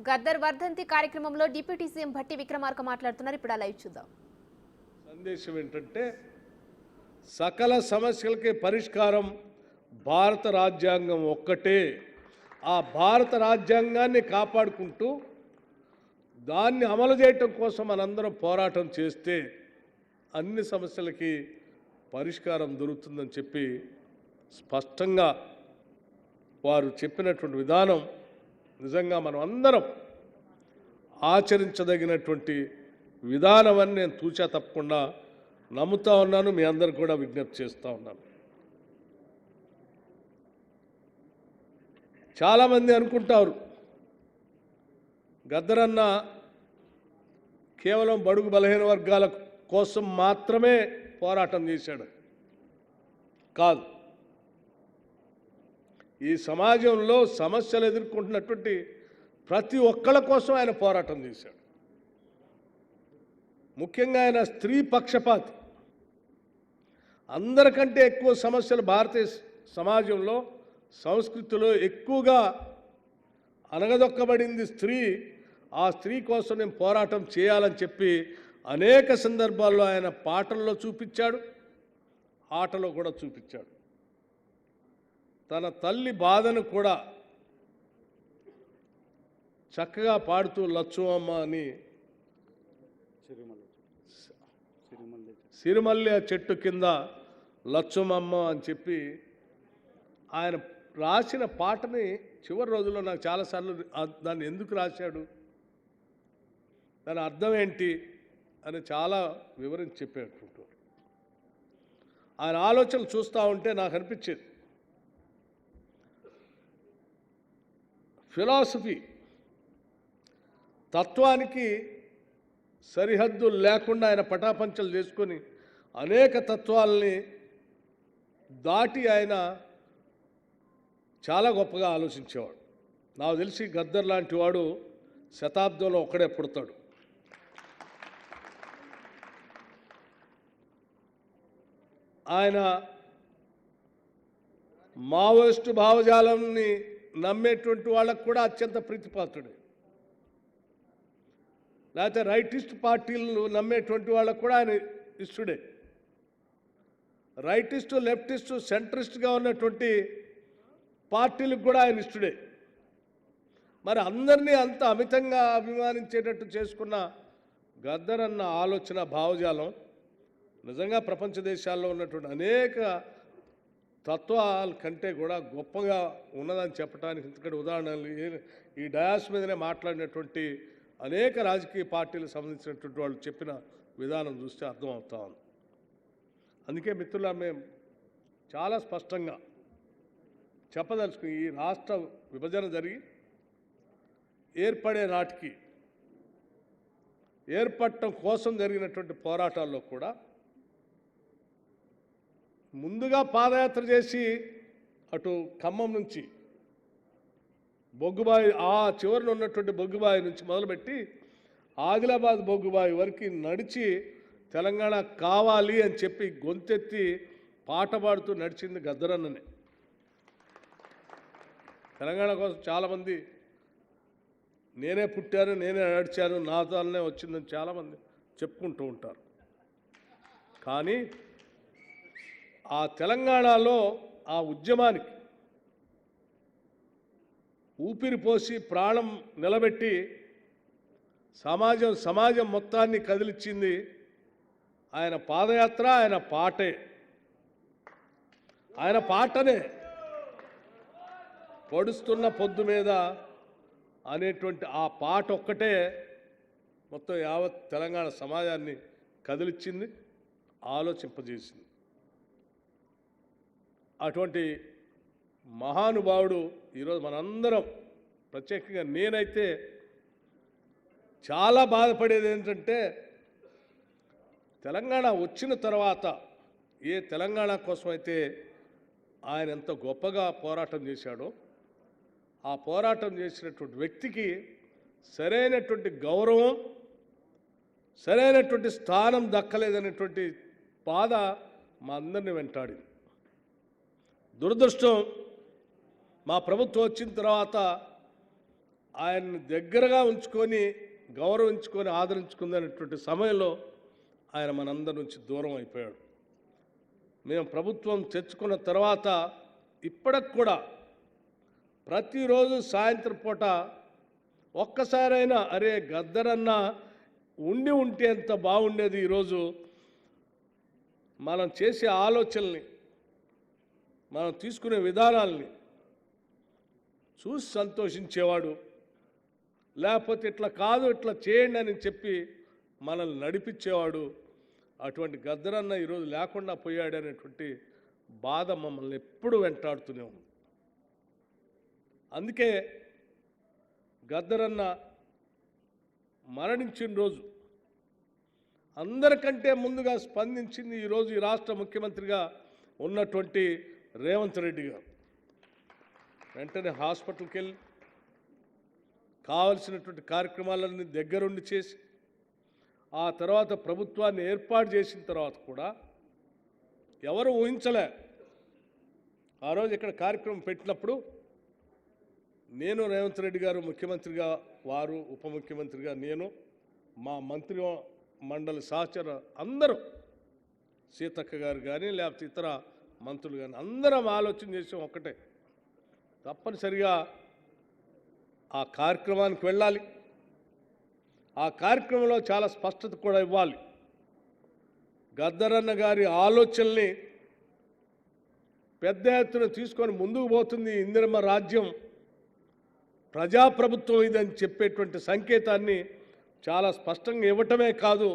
గద్దర్ వర్ధంతి కార్యక్రమంలో deputy CM Bhatti Vikramarka మాట్లాడుతున్నారు. ఇప్పుడు లైవ్ చూద్దాం. సందేశం ఏంటంటే సకల సమస్యలకి పరిష్కారం భారత రాజ్యాంగం ఒక్కటే. ఆ భారత రాజ్యాంగాన్ని కాపాడుకుంటూ దాన్ని అమలు చేయటం కోసం మనందరం పోరాటం చేస్తే అన్ని సమస్యలకి పరిష్కారం దొరుకుతుందని చెప్పి స్పష్టంగా వారు చెప్పినటువంటి విధానం నిజంగా మనం అందరం ఆచరించదగినటువంటి విధానం అని నేను తూచా తప్పకుండా నమ్ముతా ఉన్నాను. మీ అందరు కూడా విజ్ఞప్తి చేస్తూ ఉన్నాను. చాలామంది అనుకుంటారు గద్దరన్న కేవలం బడుగు బలహీన వర్గాల కోసం మాత్రమే పోరాటం చేశాడు. కాదు, ఈ సమాజంలో సమస్యలు ఎదుర్కొంటున్నటువంటి ప్రతి ఒక్కళ్ళ కోసం ఆయన పోరాటం చేశాడు. ముఖ్యంగా ఆయన స్త్రీ పక్షపాతి. అందరికంటే ఎక్కువ సమస్యలు భారతీయ సమాజంలో సంస్కృతిలో ఎక్కువగా అనగదొక్కబడింది స్త్రీ. ఆ స్త్రీ కోసం నేను పోరాటం చేయాలని చెప్పి అనేక సందర్భాల్లో ఆయన పాటల్లో చూపించాడు, ఆటలో కూడా చూపించాడు. తన తల్లి బాధను కూడా చక్కగా పాడుతూ లచ్చువమ్మ అని సిరిమల్లె చెట్టు కింద లచ్చుమమ్మ అని చెప్పి ఆయన రాసిన పాటని చివరి రోజుల్లో నాకు చాలాసార్లు దాన్ని ఎందుకు రాశాడు, దాని అర్థం ఏంటి అని చాలా వివరించి చెప్పేటట్టు ఆయన ఆలోచనలు చూస్తూ ఉంటే నాకు అనిపించేది ఫిలాసఫీ తత్వానికి సరిహద్దులు లేకుండా ఆయన పటాపంచలు చేసుకొని అనేక తత్వాలని దాటి ఆయన చాలా గొప్పగా ఆలోచించేవాడు. నాకు తెలిసి గద్దర్ లాంటి వాడు శతాబ్దంలో ఒక్కడే పుడతాడు. ఆయన మావోయిస్టు భావజాలాన్ని నమ్మేటువంటి వాళ్ళకు కూడా అత్యంత ప్రీతిపాత్రుడు. లేకపోతే రైటిస్ట్ పార్టీలను నమ్మేటువంటి వాళ్ళకు కూడా ఆయన ఇష్టడే. రైటిస్టు, లెఫ్టిస్టు, సెంట్రిస్ట్గా ఉన్నటువంటి పార్టీలకు కూడా ఆయన ఇష్టడే. మరి అందరినీ అంత అమితంగా అభిమానించేటట్టు చేసుకున్న గద్దర్ అన్న ఆలోచన భావజాలం నిజంగా ప్రపంచ దేశాల్లో ఉన్నటువంటి అనేక తత్వాల కంటే కూడా గొప్పగా ఉన్నదని చెప్పడానికి ఇంతకటి ఉదాహరణలు ఈ డయాస్ మీదనే మాట్లాడినటువంటి అనేక రాజకీయ పార్టీలకు సంబంధించినటువంటి వాళ్ళు చెప్పిన విధానం చూస్తే అర్థమవుతా ఉంది. అందుకే మిత్రులా మేము చాలా స్పష్టంగా చెప్పదలుచుకుని ఈ రాష్ట్ర విభజన జరిగి ఏర్పడే నాటికి ఏర్పడటం కోసం జరిగినటువంటి పోరాటాల్లో కూడా ముందుగా పాదయాత్ర చేసి అటు ఖమ్మం నుంచి బొగ్గుబాయి ఆ చివరిన ఉన్నటువంటి బొగ్గుబాయి నుంచి మొదలుపెట్టి ఆదిలాబాద్ బొగ్గుబాయి వరకు నడిచి తెలంగాణ కావాలి అని చెప్పి గొంతెత్తి పాట పాడుతూ నడిచింది గద్దరన్ననే. తెలంగాణ కోసం చాలామంది నేనే పుట్టాను, నేనే నడిచాను, నా తలనే వచ్చిందని చాలామంది చెప్పుకుంటూ ఉంటారు. కానీ ఆ తెలంగాణలో ఆ ఉద్యమానికి ఊపిరి పోసి ప్రాణం నిలబెట్టి సమాజం మొత్తాన్ని కదిలిచ్చింది ఆయన పాదయాత్ర, ఆయన పాటే. ఆయన పాటనే పొడుస్తున్న పొద్దు మీద అనేటువంటి ఆ పాట ఒక్కటే మొత్తం యావత్ తెలంగాణ సమాజాన్ని కదిలిచ్చింది, ఆలోచింపజేసింది. అటువంటి మహానుభావుడు ఈరోజు మనందరం, ప్రత్యేకంగా నేనైతే చాలా బాధపడేది ఏంటంటే తెలంగాణ వచ్చిన తర్వాత ఏ తెలంగాణ కోసం అయితే ఆయన ఎంత గొప్పగా పోరాటం చేశాడో ఆ పోరాటం చేసినటువంటి వ్యక్తికి సరైనటువంటి గౌరవం, సరైనటువంటి స్థానం దక్కలేదనేటువంటి బాధ మా అందరిని వెంటాడింది. దురదృష్టం, మా ప్రభుత్వం వచ్చిన తర్వాత ఆయన్ని దగ్గరగా ఉంచుకొని గౌరవించుకొని ఆదరించుకుందనేటువంటి సమయంలో ఆయన మనందరి నుంచి దూరం అయిపోయాడు. మేము ప్రభుత్వం తెచ్చుకున్న తర్వాత ఇప్పటికి కూడా ప్రతిరోజు సాయంత్రం పూట ఒక్కసారైనా అరే గద్దరన్న ఉంటే ఎంత బాగుండేది, ఈరోజు మనం చేసే ఆలోచనల్ని మనం తీసుకునే విధానాల్ని చూసి సంతోషించేవాడు. లేకపోతే ఇట్లా కాదు ఇట్లా చేయండి అని చెప్పి మనల్ని నడిపించేవాడు. అటువంటి గద్దరన్న ఈరోజు లేకుండా పోయాడు అనేటువంటి బాధ మమ్మల్ని ఎప్పుడు వెంటాడుతూనే ఉంది. అందుకే గద్దరన్న మరణించిన రోజు అందరికంటే ముందుగా స్పందించింది ఈరోజు ఈ రాష్ట్ర ముఖ్యమంత్రిగా ఉన్నటువంటి రేవంత్ రెడ్డి గారు. వెంటనే హాస్పిటల్కి వెళ్ళి కావలసినటువంటి కార్యక్రమాలన్నీ దగ్గరుండి చేసి ఆ తర్వాత ప్రభుత్వాన్ని ఏర్పాటు చేసిన తర్వాత కూడా ఎవరు ఊహించలే. ఆ రోజు ఇక్కడ కార్యక్రమం పెట్టినప్పుడు నేను రేవంత్ రెడ్డి గారు ముఖ్యమంత్రిగా, వారు ఉప ముఖ్యమంత్రిగా, నేను మా మంత్రి మండలి సహచర అందరూ, సీతక్క గారు కానీ లేకపోతే ఇతర మంత్రులు కానీ అందరం ఆలోచన చేసాం ఒకటే, తప్పనిసరిగా ఆ కార్యక్రమానికి వెళ్ళాలి. ఆ కార్యక్రమంలో చాలా స్పష్టత కూడా ఇవ్వాలి. గద్దరన్న గారి ఆలోచనల్ని పెద్ద ఎత్తున తీసుకొని ముందుకు పోతుంది ఇందిరమ్మ రాజ్యం, ప్రజాప్రభుత్వం ఇదని చెప్పేటువంటి సంకేతాన్ని చాలా స్పష్టంగా ఇవ్వటమే కాదు,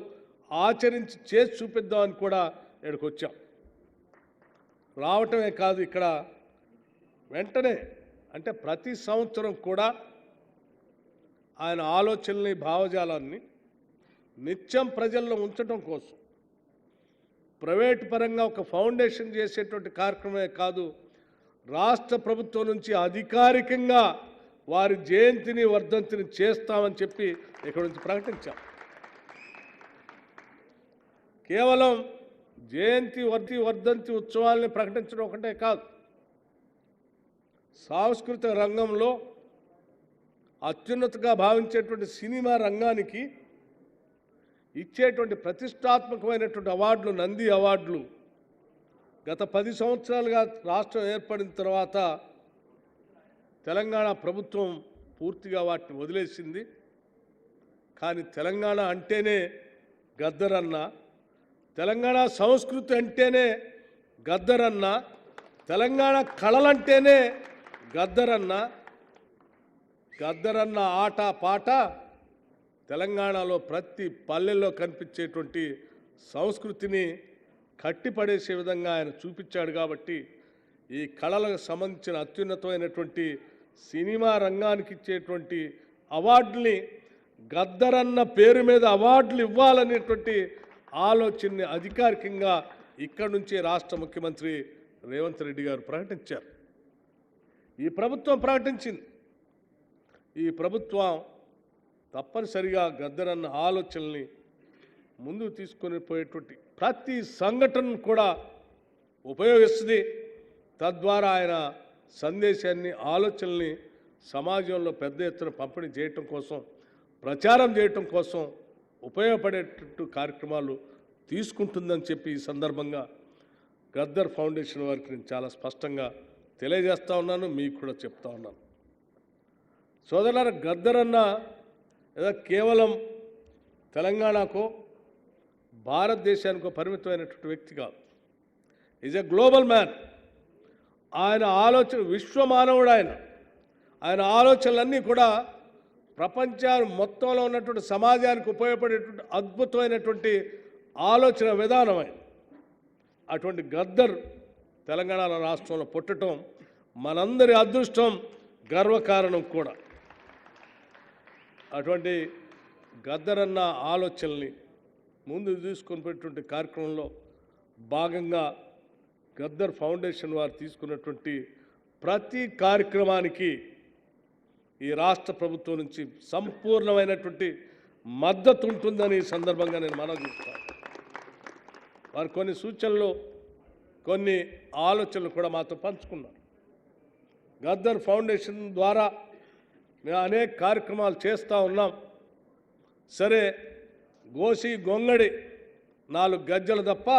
ఆచరించి చేసి చూపిద్దామని కూడా ఇక్కడికి వచ్చాం. రావటమే కాదు, ఇక్కడ వెంటనే అంటే ప్రతి సంవత్సరం కూడా ఆయన ఆలోచనల్ని, భావజాలాన్ని నిత్యం ప్రజల్లో ఉంచడం కోసం ప్రైవేటు పరంగా ఒక ఫౌండేషన్ చేసేటువంటి కార్యక్రమమే కాదు, రాష్ట్ర ప్రభుత్వం నుంచి అధికారికంగా వారి జయంతిని, వర్ధంతిని చేస్తామని చెప్పి ఇక్కడ నుంచి ప్రకటించాం. కేవలం జయంతి, వర్ధంతి ఉత్సవాల్ని ప్రకటించడం ఒకటే కాదు, సాంస్కృతిక రంగంలో అత్యున్నతగా భావించేటువంటి సినిమా రంగానికి ఇచ్చేటువంటి ప్రతిష్టాత్మకమైనటువంటి అవార్డులు, నంది అవార్డులు గత 10 సంవత్సరాలుగా రాష్ట్రం ఏర్పడిన తర్వాత తెలంగాణ ప్రభుత్వం పూర్తిగా వాటిని వదిలేసింది. కానీ తెలంగాణ అంటేనే గద్దరన్న, తెలంగాణ సంస్కృతి అంటేనే గద్దరన్న, తెలంగాణ కళలంటేనే గద్దరన్న. గద్దరన్న ఆట పాట తెలంగాణలో ప్రతి పల్లెల్లో కనిపించేటువంటి సంస్కృతిని కట్టిపడేసే విధంగా ఆయన చూపించాడు. కాబట్టి ఈ కళలకు సంబంధించిన అత్యున్నతమైనటువంటి సినిమా రంగానికి ఇచ్చేటువంటి అవార్డుల్ని, గద్దరన్న పేరు మీద అవార్డులు ఇవ్వాలనేటువంటి ఆలోచనని అధికారికంగా ఇక్కడి నుంచే రాష్ట్ర ముఖ్యమంత్రి రేవంత్ రెడ్డి గారు ప్రకటించారు. ఈ ప్రభుత్వం ప్రకటించింది. ఈ ప్రభుత్వం తప్పనిసరిగా గద్దరన్న ఆలోచనల్ని ముందుకు తీసుకొని పోయేటువంటి ప్రతి సంఘటనను కూడా ఉపయోగిస్తుంది. తద్వారా ఆయన సందేశాన్ని, ఆలోచనల్ని సమాజంలో పెద్ద ఎత్తున పంపిణీ చేయటం కోసం, ప్రచారం చేయటం కోసం ఉపయోగపడేటట్టు కార్యక్రమాలు తీసుకుంటుందని చెప్పి ఈ సందర్భంగా గద్దర్ ఫౌండేషన్ వారికి నేను చాలా స్పష్టంగా తెలియజేస్తా ఉన్నాను, మీకు కూడా చెప్తా ఉన్నాను. సోదరులారా, గద్దరన్న ఏదో కేవలం తెలంగాణకో భారతదేశానికో పరిమితమైనటువంటి వ్యక్తి కాదు. Is a global man. ఆయన ఆలోచన విశ్వమానవుడు. ఆయన ఆలోచనలన్నీ కూడా ప్రపంచం మొత్తంలో ఉన్నటువంటి సమాజానికి ఉపయోగపడేటువంటి అద్భుతమైనటువంటి ఆలోచన విధానం ఆయన. అటువంటి గద్దర్ తెలంగాణ రాష్ట్రంలో పుట్టడం మనందరి అదృష్టం, గర్వకారణం కూడా. అటువంటి గద్దరన్న ఆలోచనల్ని ముందు తీసుకొని పెట్టినటువంటి కార్యక్రమంలో భాగంగా గద్దర్ ఫౌండేషన్ వారు తీసుకున్నటువంటి ప్రతి కార్యక్రమానికి ఈ రాష్ట్ర ప్రభుత్వం నుంచి సంపూర్ణమైనటువంటి మద్దతు ఉంటుందని ఈ సందర్భంగా నేను మనవి చేస్తాను. వారు కొన్ని సూచనలు, కొన్ని ఆలోచనలు కూడా మాతో పంచుకున్నారు. గద్దర్ ఫౌండేషన్ ద్వారా మేము అనేక కార్యక్రమాలు చేస్తూ ఉన్నాం. సరే, గోసి గొంగడి 4 గజ్జలు తప్ప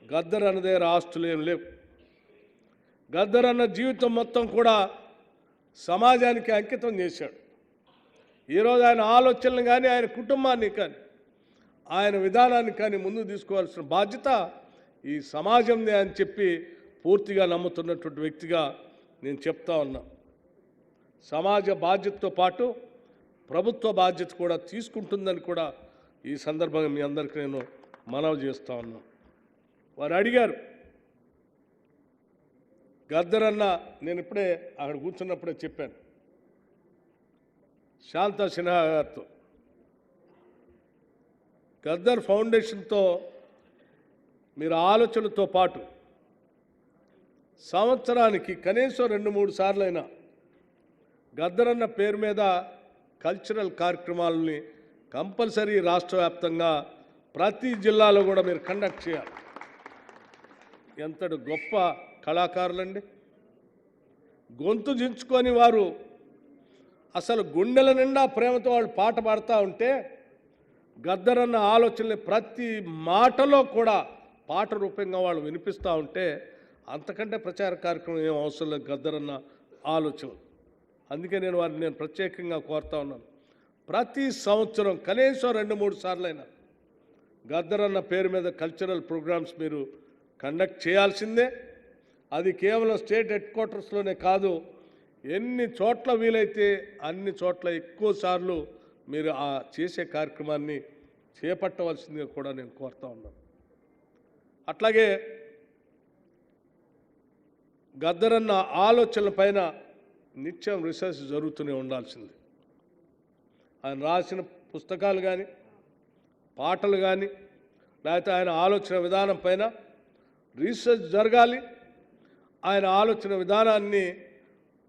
గద్దర్ అన్న దగ్గర ఆస్తులు ఏం లేవు. గద్దర్ అన్న జీవితం మొత్తం కూడా సమాజానికి అంకితం చేశాడు. ఈరోజు ఆయన ఆలోచనలు కానీ, ఆయన కుటుంబాన్ని కానీ, ఆయన విధానాన్ని కానీ ముందుకు తీసుకోవాల్సిన బాధ్యత ఈ సమాజందే అని చెప్పి పూర్తిగా నమ్ముతున్నటువంటి వ్యక్తిగా నేను చెప్తా ఉన్నా. సమాజ బాధ్యతతో పాటు ప్రభుత్వ బాధ్యత కూడా తీసుకుంటుందని కూడా ఈ సందర్భంగా మీ అందరికీ నేను మనవి చేస్తూ ఉన్నాను. వారు అడిగారు, గద్దర్ అన్న, నేను ఇప్పుడే అక్కడ కూర్చున్నప్పుడే చెప్పాను శాంతా సిన్హా గారితో, గద్దర్ ఫౌండేషన్తో మీరు ఆలోచనలతో పాటు సంవత్సరానికి కనీసం 2-3 సార్లైనా గద్దర్ అన్న పేరు మీద కల్చరల్ కార్యక్రమాలని కంపల్సరీ రాష్ట్ర వ్యాప్తంగా ప్రతి జిల్లాలో కూడా మీరు కండక్ట్ చేయాలి. ఎంతటి గొప్ప కళాకారులండి. గొంతు దించుకొని వారు అసలు గుండెల నిండా ప్రేమతో వాళ్ళు పాట పాడుతూ ఉంటే గద్దర్ అన్న ఆలోచనలు ప్రతి మాటలో కూడా పాట రూపంగా వాళ్ళు వినిపిస్తూ ఉంటే అంతకంటే ప్రచార కార్యక్రమం ఏం అవసరం లేదు గద్దర్ అన్న ఆలోచన. అందుకే నేను వారిని ప్రత్యేకంగా కోరుతా ఉన్నాను, ప్రతి సంవత్సరం కనీసం 2-3 సార్లైనా గద్దర్ అన్న పేరు మీద కల్చరల్ ప్రోగ్రామ్స్ మీరు కండక్ట్ చేయాల్సిందే. అది కేవలం స్టేట్ హెడ్ క్వార్టర్స్లోనే కాదు, ఎన్ని చోట్ల వీలైతే అన్ని చోట్ల ఎక్కువ సార్లు మీరు ఆ చేసే కార్యక్రమాన్ని చేపట్టవలసిందిగా కూడా నేను కోరుతా ఉన్నాను. అట్లాగే గద్దర్ అన్న ఆలోచనల పైన నిత్యం రీసెర్చ్ జరుగుతూనే ఉండాల్సింది. ఆయన రాసిన పుస్తకాలు కానీ, పాటలు కానీ, లేకపోతే ఆయన ఆలోచన విధానం పైన రీసెర్చ్ జరగాలి. ఆయన ఆలోచన విధానాన్ని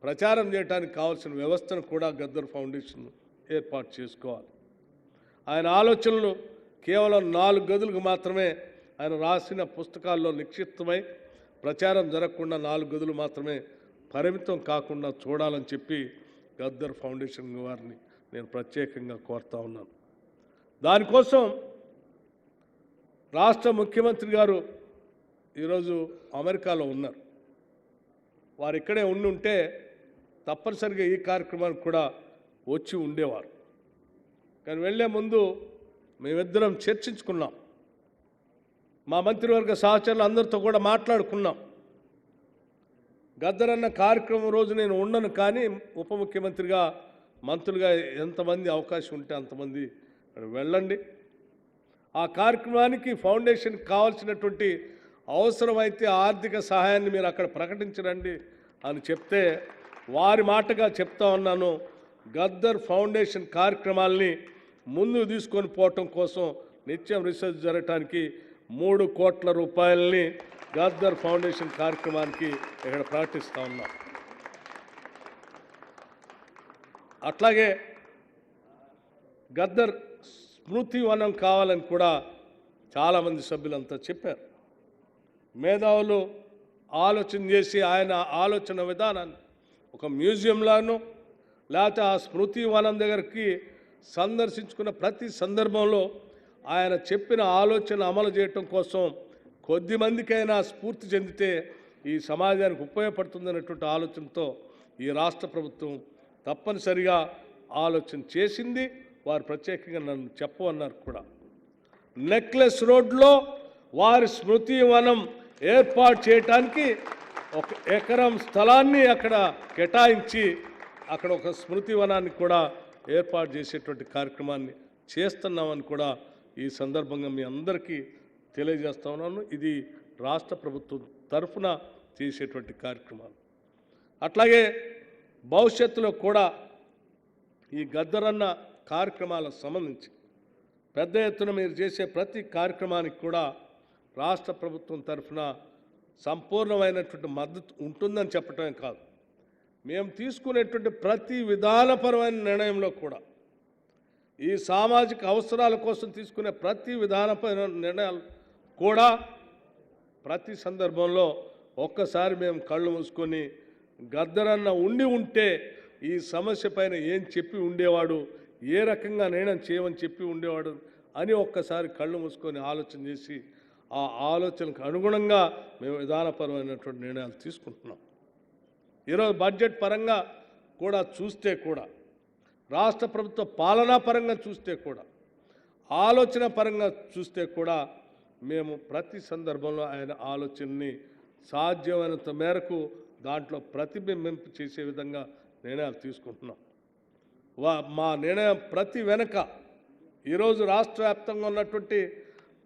ప్రచారం చేయడానికి కావాల్సిన వ్యవస్థను కూడా గద్దర్ ఫౌండేషన్ ఏర్పాటు చేసుకోవాలి. ఆయన ఆలోచనలు కేవలం 4 గదులకు మాత్రమే ఆయన రాసిన పుస్తకాల్లో నిక్షిప్తమై ప్రచారం జరగకుండా 4 గదులు మాత్రమే పరిమితం కాకుండా చూడాలని చెప్పి గద్దర్ ఫౌండేషన్ వారిని నేను ప్రత్యేకంగా కోరుతా ఉన్నాను. దానికోసం రాష్ట్ర ముఖ్యమంత్రి గారు ఈరోజు అమెరికాలో ఉన్నారు. వారు ఇక్కడే ఉంటే తప్పనిసరిగా ఈ కార్యక్రమానికి కూడా వచ్చి ఉండేవారు. కానీ వెళ్ళే ముందు మేమిద్దరం చర్చించుకున్నాం, మా మంత్రివర్గ సహచరులు అందరితో కూడా మాట్లాడుకున్నాం. గద్దర్ అన్న కార్యక్రమం రోజు నేను ఉండను, కానీ ఉప ముఖ్యమంత్రిగా మంత్రులుగా ఎంతమంది అవకాశం ఉంటే అంతమంది వెళ్ళండి. ఆ కార్యక్రమానికి ఫౌండేషన్కి కావాల్సినటువంటి అవసరమైతే ఆర్థిక సహాయాన్ని మీరు అక్కడ ప్రకటించరండి అని చెప్తే వారి మాటగా చెప్తా ఉన్నాను, గద్దర్ ఫౌండేషన్ కార్యక్రమాల్ని ముందుకు తీసుకొని పోవటం కోసం నిత్యం రీసెర్చ్ జరగటానికి 3 కోట్ల రూపాయలని గద్దర్ ఫౌండేషన్ కార్యక్రమానికి ఇక్కడ ప్రకటిస్తూ ఉన్నాం. అట్లాగే గద్దర్ స్మృతి వనం కావాలని కూడా చాలామంది సభ్యులంతా చెప్పారు. మేధావులు ఆలోచన చేసి ఆయన ఆలోచన విధానాన్ని ఒక మ్యూజియంలాను లేకపోతే ఆ స్మృతి వనం దగ్గరికి సందర్శించుకున్న ప్రతి సందర్భంలో ఆయన చెప్పిన ఆలోచన అమలు చేయటం కోసం కొద్ది మందికైనా స్ఫూర్తి చెందితే ఈ సమాజానికి ఉపయోగపడుతుందనేటువంటి ఆలోచనతో ఈ రాష్ట్ర ప్రభుత్వం తప్పనిసరిగా ఆలోచన చేసింది. వారు ప్రత్యేకంగా నన్ను చెప్పమన్నారు కూడా. నెక్లెస్ రోడ్లో వారి స్మృతి వనం ఏర్పాటు చేయటానికి 1 ఎకరం స్థలాన్ని అక్కడ కేటాయించి అక్కడ ఒక స్మృతి వనాన్ని కూడా ఏర్పాటు చేసేటువంటి కార్యక్రమాన్ని చేస్తున్నామని కూడా ఈ సందర్భంగా మీ అందరికీ తెలియజేస్తా ఉన్నాను. ఇది రాష్ట్ర ప్రభుత్వం తరఫున చేసేటువంటి కార్యక్రమాలు. అట్లాగే భవిష్యత్తులో కూడా ఈ గద్దర్ అన్న కార్యక్రమాలకు సంబంధించి పెద్ద ఎత్తున మీరు చేసే ప్రతి కార్యక్రమానికి కూడా రాష్ట్ర ప్రభుత్వం తరఫున సంపూర్ణమైనటువంటి మద్దతు ఉంటుందని చెప్పటమే కాదు, మేము తీసుకునేటువంటి ప్రతి విధానపరమైన నిర్ణయంలో కూడా ఈ సామాజిక అవసరాల కోసం తీసుకునే ప్రతి విధానపరమైన నిర్ణయాలు కూడా ప్రతి సందర్భంలో ఒక్కసారి మేము కళ్ళు మూసుకొని గద్దర్ అన్న ఉంటే ఈ సమస్య పైన ఏం చెప్పి ఉండేవాడు, ఏ రకంగా నిర్ణయం చేయమని చెప్పి ఉండేవాడు అని ఒక్కసారి కళ్ళు మూసుకొని ఆలోచన చేసి ఆ ఆలోచనకు అనుగుణంగా మేము విధానపరమైనటువంటి నిర్ణయాలు తీసుకుంటున్నాం. ఈరోజు బడ్జెట్ పరంగా కూడా చూస్తే కూడా, రాష్ట్ర ప్రభుత్వ పాలనా పరంగా చూస్తే కూడా, ఆలోచన పరంగా చూస్తే కూడా మేము ప్రతి సందర్భంలో ఆయన ఆలోచనని సాధ్యమైనంత మేరకు దాంట్లో ప్రతిబింబింపు చేసే విధంగా నిర్ణయాలు తీసుకుంటున్నాం. మా నిర్ణయం ప్రతి వెనక ఈరోజు రాష్ట్ర వ్యాప్తంగా ఉన్నటువంటి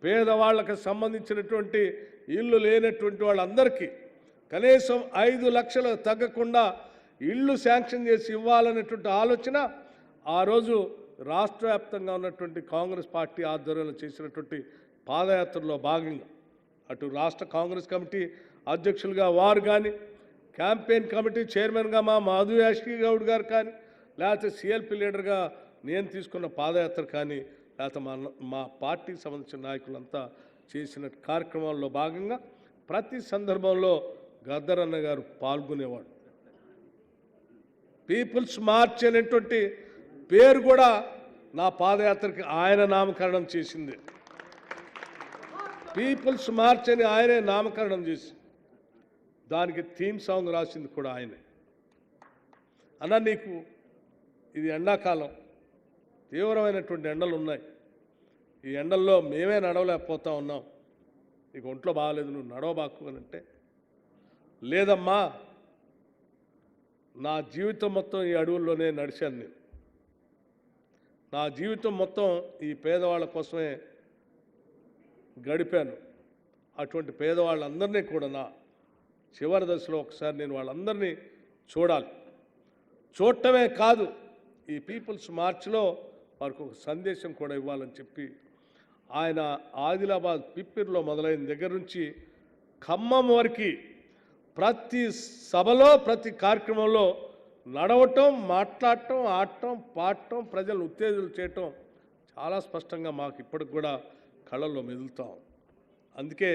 పేదవాళ్ళకి సంబంధించినటువంటి ఇల్లు లేనటువంటి వాళ్ళందరికీ కనీసం 5 లక్షలు తగ్గకుండా ఇళ్ళు శాంక్షన్ చేసి ఇవ్వాలనేటువంటి ఆలోచన ఆ రోజు రాష్ట్ర వ్యాప్తంగా ఉన్నటువంటి కాంగ్రెస్ పార్టీ ఆధ్వర్యంలో చేసినటువంటి పాదయాత్రలో భాగంగా అటు రాష్ట్ర కాంగ్రెస్ కమిటీ అధ్యక్షులుగా వారు కానీ, క్యాంపెయిన్ కమిటీ చైర్మన్గా మా మాధు యాష్కి గౌడ్ గారు కానీ, లేకపోతే సిఎల్పి లీడర్గా నేను తీసుకున్న పాదయాత్ర కానీ, లేకపోతే మా పార్టీకి సంబంధించిన నాయకులంతా చేసిన కార్యక్రమాల్లో భాగంగా ప్రతి సందర్భంలో గద్దరన్న గారు పాల్గొనేవాడు. పీపుల్స్ మార్చ్ అనేటువంటి పేరు కూడా నా పాదయాత్రకి ఆయన నామకరణం చేసింది. పీపుల్స్ మార్చ్ అని ఆయనే నామకరణం చేసి దానికి థీమ్ సాంగ్ రాసింది కూడా ఆయనే. అన్న, నీకు ఇది ఎండాకాలం, తీవ్రమైనటువంటి ఎండలు ఉన్నాయి, ఈ ఎండల్లో మేమే నడవలేకపోతా ఉన్నాం, నీకు ఒంట్లో బాగాలేదు, నువ్వు నడవబాకు అని అంటే, లేదమ్మా నా జీవితం మొత్తం ఈ అడవుల్లోనే నడిచాను, నేను నా జీవితం మొత్తం ఈ పేదవాళ్ళ కోసమే గడిపాను, అటువంటి పేదవాళ్ళందరినీ కూడా నా చివరి దశలో ఒకసారి నేను వాళ్ళందరినీ చూడాలి, చూడటమే కాదు ఈ పీపుల్స్ మార్చ్లో వారికి ఒక సందేశం కూడా ఇవ్వాలని చెప్పి ఆయన ఆదిలాబాద్ పిప్పిరిలో మొదలైన దగ్గర నుంచి ఖమ్మం వరకు ప్రతి సభలో ప్రతి కార్యక్రమంలో నడవటం, మాట్లాడటం, ఆడటం, పాడటం, ప్రజలను ఉత్తేజాలు చేయటం చాలా స్పష్టంగా మాకు ఇప్పటికి కూడా కళ్ళల్లో మెదులుతాం. అందుకే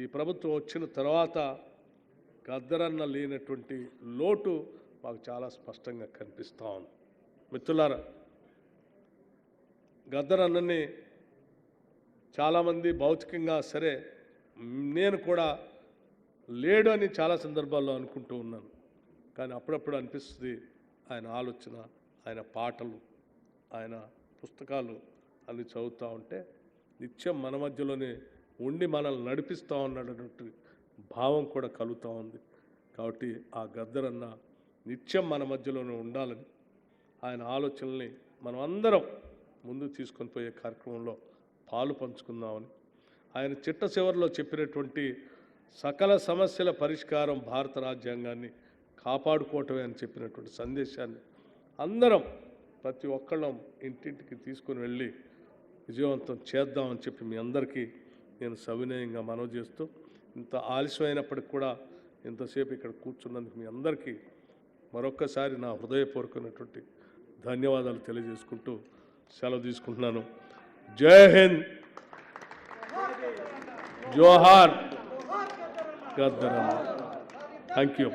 ఈ ప్రభుత్వం వచ్చిన తర్వాత గద్దరన్న లేనటువంటి లోటు మాకు చాలా స్పష్టంగా కనిపిస్తూ ఉంది. మిత్రులారా, గద్దరన్నని చాలామంది భౌతికంగా సరే, నేను కూడా లేడు అని చాలా సందర్భాల్లో అనుకుంటూ ఉన్నాను. కానీ అప్పుడప్పుడు అనిపిస్తుంది ఆయన ఆలోచన, ఆయన పాటలు, ఆయన పుస్తకాలు అన్ని చదువుతూ ఉంటే నిత్యం మన మధ్యలోనే ఉండి మనల్ని నడిపిస్తూ ఉన్నాడన్నట్టు భావం కూడా కలుగుతూ ఉంది. కాబట్టి ఆ గద్దరన్న నిత్యం మన మధ్యలోనే ఉండాలని, ఆయన ఆలోచనల్ని మనం అందరం ముందు తీసుకొని పోయే కార్యక్రమంలో పాలు పంచుకుందామని, ఆయన చిట్ట చివరిలో చెప్పినటువంటి సకల సమస్యల పరిష్కారం భారత రాజ్యాంగాన్ని కాపాడుకోవటమే అని చెప్పినటువంటి సందేశాన్ని అందరం ప్రతి ఒక్కళ్ళం ఇంటింటికి తీసుకుని వెళ్ళి విజయవంతం చేద్దామని చెప్పి మీ అందరికీ నేను సవినయంగా మనవి చేస్తూ, ఇంత ఆలస్యమైనప్పటికి కూడా ఇంతసేపు ఇక్కడ కూర్చున్నందుకు మీ అందరికీ మరొక్కసారి నా హృదయపూర్వకమైనటువంటి ధన్యవాదాలు తెలియజేసుకుంటూ సెలవు తీసుకుంటున్నాను. జై హింద్, జోహార్ గద్దరన్న. Thank you.